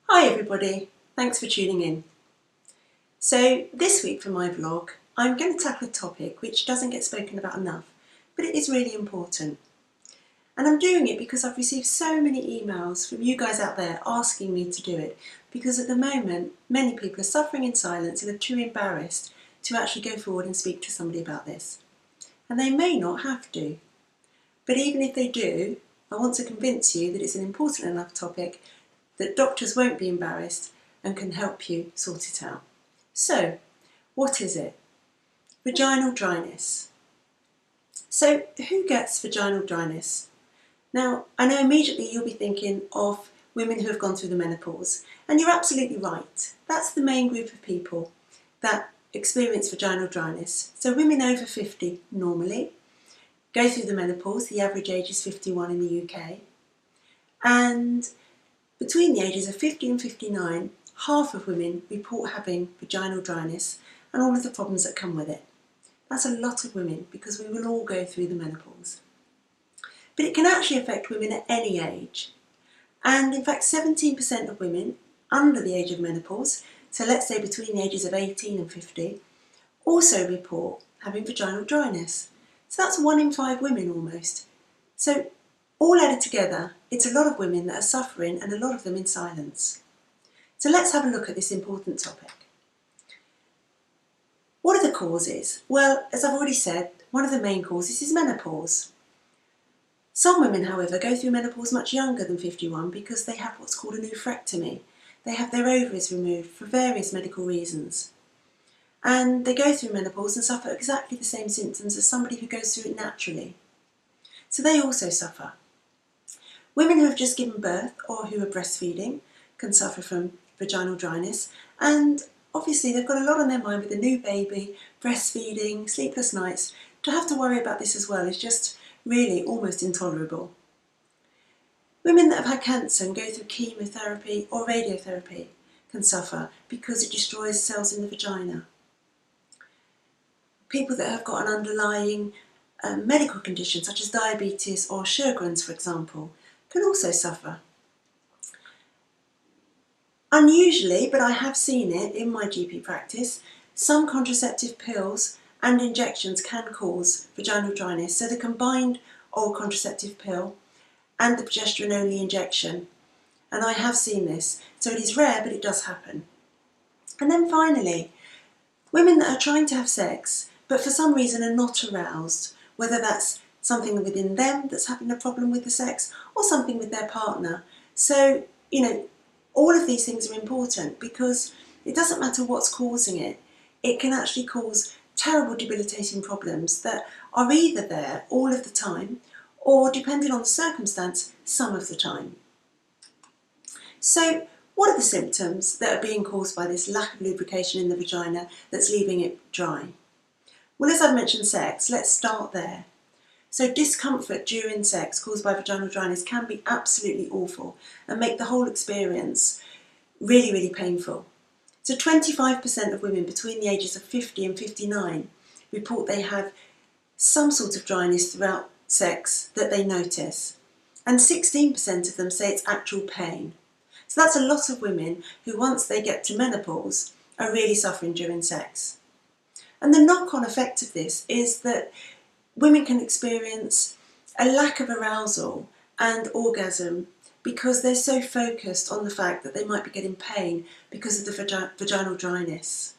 Hi everybody, thanks for tuning in. So this week for my vlog, I'm going to tackle a topic which doesn't get spoken about enough, but it is really important. And I'm doing it because I've received so many emails from you guys out there asking me to do it, because at the moment many people are suffering in silence and are too embarrassed to actually go forward and speak to somebody about this. And they may not have to, but even if they do, I want to convince you that it's an important enough topic that doctors won't be embarrassed and can help you sort it out. So, what is it? Vaginal dryness. So, who gets vaginal dryness? Now, I know immediately you'll be thinking of women who have gone through the menopause, and you're absolutely right. That's the main group of people that experience vaginal dryness. So, women over 50 normally go through the menopause. The average age is 51 in the UK, and between the ages of 50 and 59, half of women report having vaginal dryness and all of the problems that come with it. That's a lot of women because we will all go through the menopause. But it can actually affect women at any age. And in fact, 17% of women under the age of menopause, so let's say between the ages of 18 and 50, also report having vaginal dryness. So that's 1 in 5 women almost. So all added together, it's a lot of women that are suffering, and a lot of them in silence. So let's have a look at this important topic. What are the causes? Well, as I've already said, one of the main causes is menopause. Some women, however, go through menopause much younger than 51 because they have what's called a nephrectomy. They have their ovaries removed for various medical reasons. And they go through menopause and suffer exactly the same symptoms as somebody who goes through it naturally. So they also suffer. Women who have just given birth or who are breastfeeding can suffer from vaginal dryness, and obviously they've got a lot on their mind with a new baby, breastfeeding, sleepless nights. To have to worry about this as well is just really almost intolerable. Women that have had cancer and go through chemotherapy or radiotherapy can suffer because it destroys cells in the vagina. People that have got an underlying medical condition such as diabetes or Sjogren's, for example, can also suffer. Unusually, but I have seen it in my GP practice, some contraceptive pills and injections can cause vaginal dryness. So the combined oral contraceptive pill and the progesterone-only injection. And I have seen this. So it is rare, but it does happen. And then finally, women that are trying to have sex, but for some reason are not aroused, whether that's something within them that's having a problem with the sex or something with their partner. So, all of these things are important because it doesn't matter what's causing it. It can actually cause terrible debilitating problems that are either there all of the time or, depending on the circumstance, some of the time. So what are the symptoms that are being caused by this lack of lubrication in the vagina that's leaving it dry? Well, as I've mentioned sex, let's start there. So discomfort during sex caused by vaginal dryness can be absolutely awful and make the whole experience really, really painful. So 25% of women between the ages of 50 and 59 report they have some sort of dryness throughout sex that they notice. And 16% of them say it's actual pain. So that's a lot of women who, once they get to menopause, are really suffering during sex. And the knock-on effect of this is that women can experience a lack of arousal and orgasm because they're so focused on the fact that they might be getting pain because of the vaginal dryness.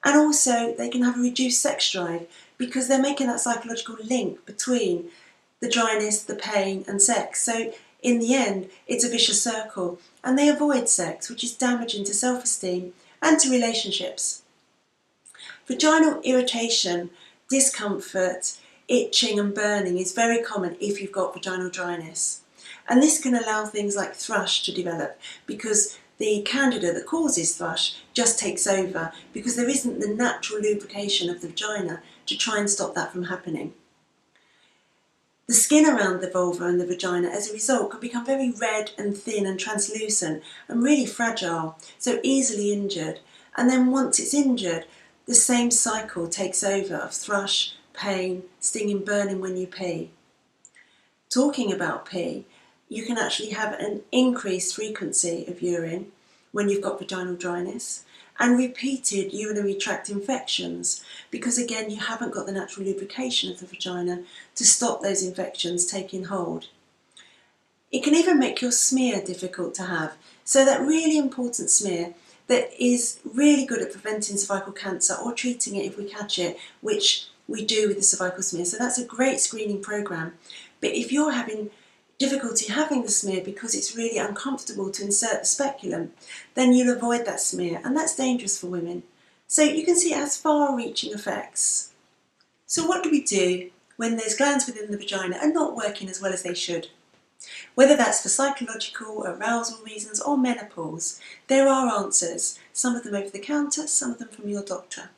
And also they can have a reduced sex drive because they're making that psychological link between the dryness, the pain and sex. So in the end, it's a vicious circle, and they avoid sex, which is damaging to self-esteem and to relationships. Vaginal irritation, discomfort, itching and burning is very common if you've got vaginal dryness. And this can allow things like thrush to develop because the candida that causes thrush just takes over because there isn't the natural lubrication of the vagina to try and stop that from happening. The skin around the vulva and the vagina as a result can become very red and thin and translucent and really fragile, so easily injured. And then once it's injured, the same cycle takes over of thrush, pain, stinging, burning when you pee. Talking about pee, you can actually have an increased frequency of urine when you've got vaginal dryness, and repeated urinary tract infections, because again you haven't got the natural lubrication of the vagina to stop those infections taking hold. It can even make your smear difficult to have. So that really important smear that is really good at preventing cervical cancer or treating it if we catch it, which we do with the cervical smear. So that's a great screening program. But if you're having difficulty having the smear because it's really uncomfortable to insert the speculum, then you'll avoid that smear, and that's dangerous for women. So you can see it has far-reaching effects. So what do we do when those glands within the vagina are not working as well as they should? Whether that's for psychological, arousal reasons or menopause, there are answers, some of them over the counter, some of them from your doctor.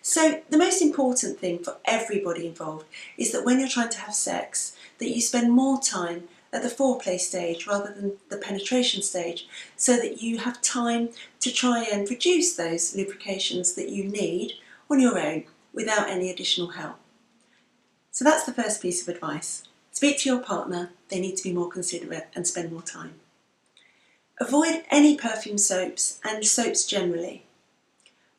So the most important thing for everybody involved is that when you're trying to have sex, that you spend more time at the foreplay stage rather than the penetration stage, so that you have time to try and produce those lubrications that you need on your own without any additional help. So that's the first piece of advice. Speak to your partner, they need to be more considerate and spend more time. Avoid any perfume soaps and soaps generally.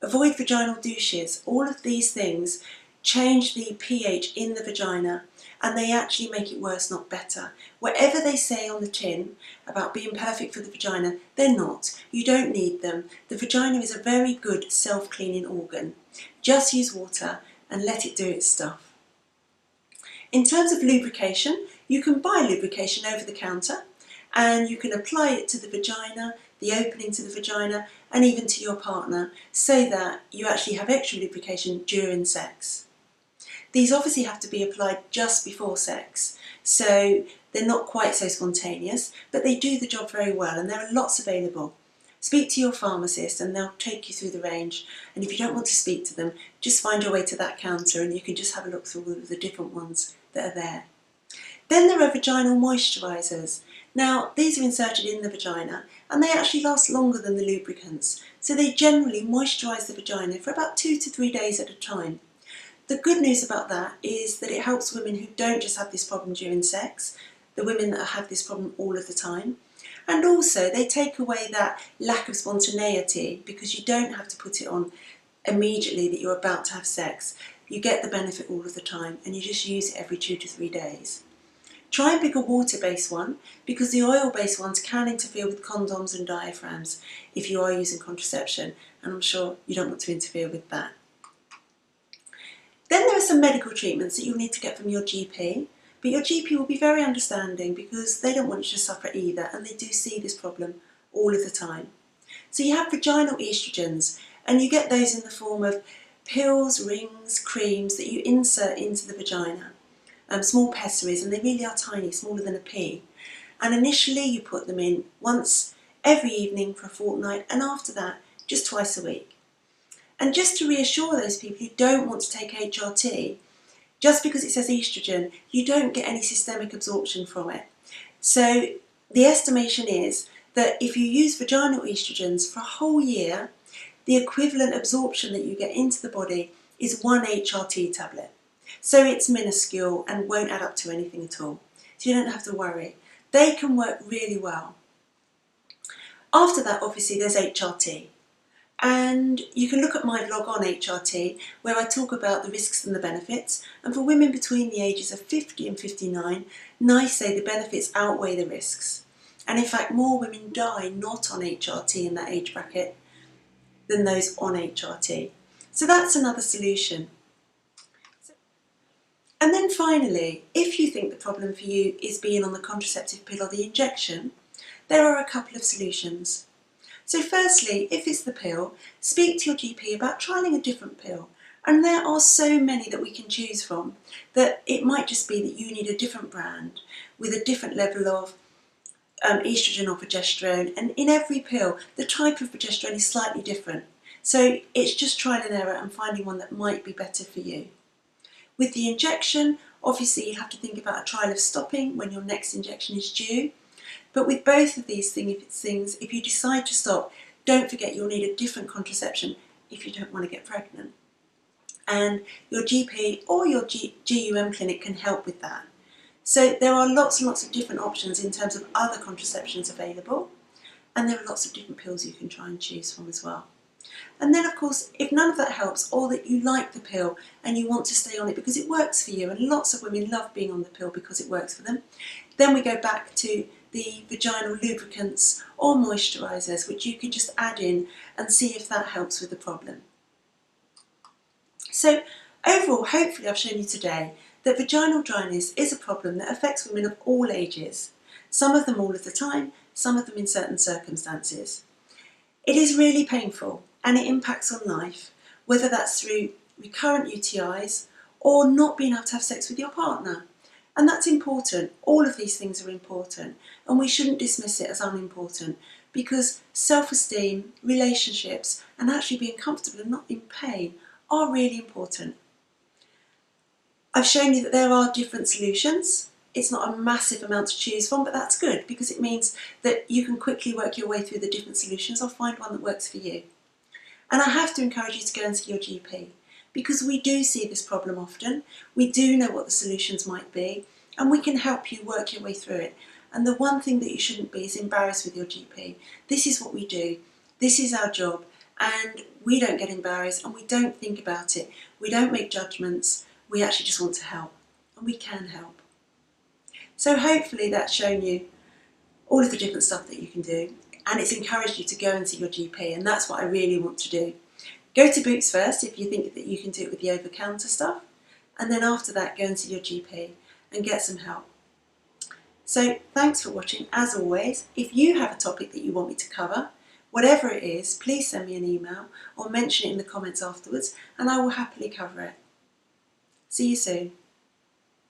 Avoid vaginal douches. All of these things change the pH in the vagina, and they actually make it worse, not better. Whatever they say on the tin about being perfect for the vagina, they're not. You don't need them. The vagina is a very good self-cleaning organ. Just use water and let it do its stuff. In terms of lubrication, you can buy lubrication over the counter, and you can apply it to the vagina, the opening to the vagina, and even to your partner, so that you actually have extra lubrication during sex. These obviously have to be applied just before sex, so they're not quite so spontaneous, but they do the job very well, and there are lots available. Speak to your pharmacist and they'll take you through the range, and if you don't want to speak to them, just find your way to that counter and you can just have a look through all of the different ones that are there. Then there are vaginal moisturisers. Now, these are inserted in the vagina and they actually last longer than the lubricants, so they generally moisturise the vagina for about 2 to 3 days at a time. The good news about that is that it helps women who don't just have this problem during sex, the women that have this problem all of the time, and also they take away that lack of spontaneity, because you don't have to put it on immediately that you're about to have sex. You get the benefit all of the time and you just use it every 2 to 3 days. Try and pick a water-based one, because the oil-based ones can interfere with condoms and diaphragms if you are using contraception, and I'm sure you don't want to interfere with that. Then there are some medical treatments that you'll need to get from your GP, but your GP will be very understanding because they don't want you to suffer either, and they do see this problem all of the time. So you have vaginal estrogens, and you get those in the form of pills, rings, creams that you insert into the vagina. Small pessaries, and they really are tiny, smaller than a pea. And initially you put them in once every evening for a fortnight, and after that just twice a week. And just to reassure those people who don't want to take HRT, just because it says estrogen, you don't get any systemic absorption from it. So the estimation is that if you use vaginal estrogens for a whole year, the equivalent absorption that you get into the body is 1 HRT tablet. So it's minuscule and won't add up to anything at all. So you don't have to worry. They can work really well. After that, obviously, there's HRT. And you can look at my vlog on HRT, where I talk about the risks and the benefits. And for women between the ages of 50 and 59, NICE say the benefits outweigh the risks. And in fact, more women die not on HRT in that age bracket than those on HRT. So that's another solution. And then finally, if you think the problem for you is being on the contraceptive pill or the injection, there are a couple of solutions. So firstly, if it's the pill, speak to your GP about trialling a different pill. And there are so many that we can choose from that it might just be that you need a different brand with a different level of estrogen or progesterone. And in every pill, the type of progesterone is slightly different. So it's just trial and error and finding one that might be better for you. With the injection, obviously you'll have to think about a trial of stopping when your next injection is due. But with both of these things, if you decide to stop, don't forget you'll need a different contraception if you don't want to get pregnant. And your GP or your GUM clinic can help with that. So there are lots and lots of different options in terms of other contraceptions available, and there are lots of different pills you can try and choose from as well. And then of course, if none of that helps, or that you like the pill and you want to stay on it because it works for you, and lots of women love being on the pill because it works for them, then we go back to the vaginal lubricants or moisturisers, which you can just add in and see if that helps with the problem. So overall, hopefully I've shown you today that vaginal dryness is a problem that affects women of all ages. Some of them all of the time, some of them in certain circumstances. It is really painful and it impacts on life, whether that's through recurrent UTIs or not being able to have sex with your partner. And that's important. All of these things are important, and we shouldn't dismiss it as unimportant, because self-esteem, relationships, and actually being comfortable and not in pain are really important. I've shown you that there are different solutions. It's not a massive amount to choose from, but that's good because it means that you can quickly work your way through the different solutions or find one that works for you. And I have to encourage you to go and see your GP, because we do see this problem often. We do know what the solutions might be, and we can help you work your way through it. And the one thing that you shouldn't be is embarrassed with your GP. This is what we do. This is our job, and we don't get embarrassed and we don't think about it. We don't make judgments. We actually just want to help, and we can help. So hopefully that's shown you all of the different stuff that you can do, and it's encouraged you to go and see your GP, and that's what I really want to do. Go to Boots first if you think that you can do it with the over-the-counter stuff, and then after that go and see your GP and get some help. So thanks for watching. As always, if you have a topic that you want me to cover, whatever it is, please send me an email or mention it in the comments afterwards, and I will happily cover it. See you soon.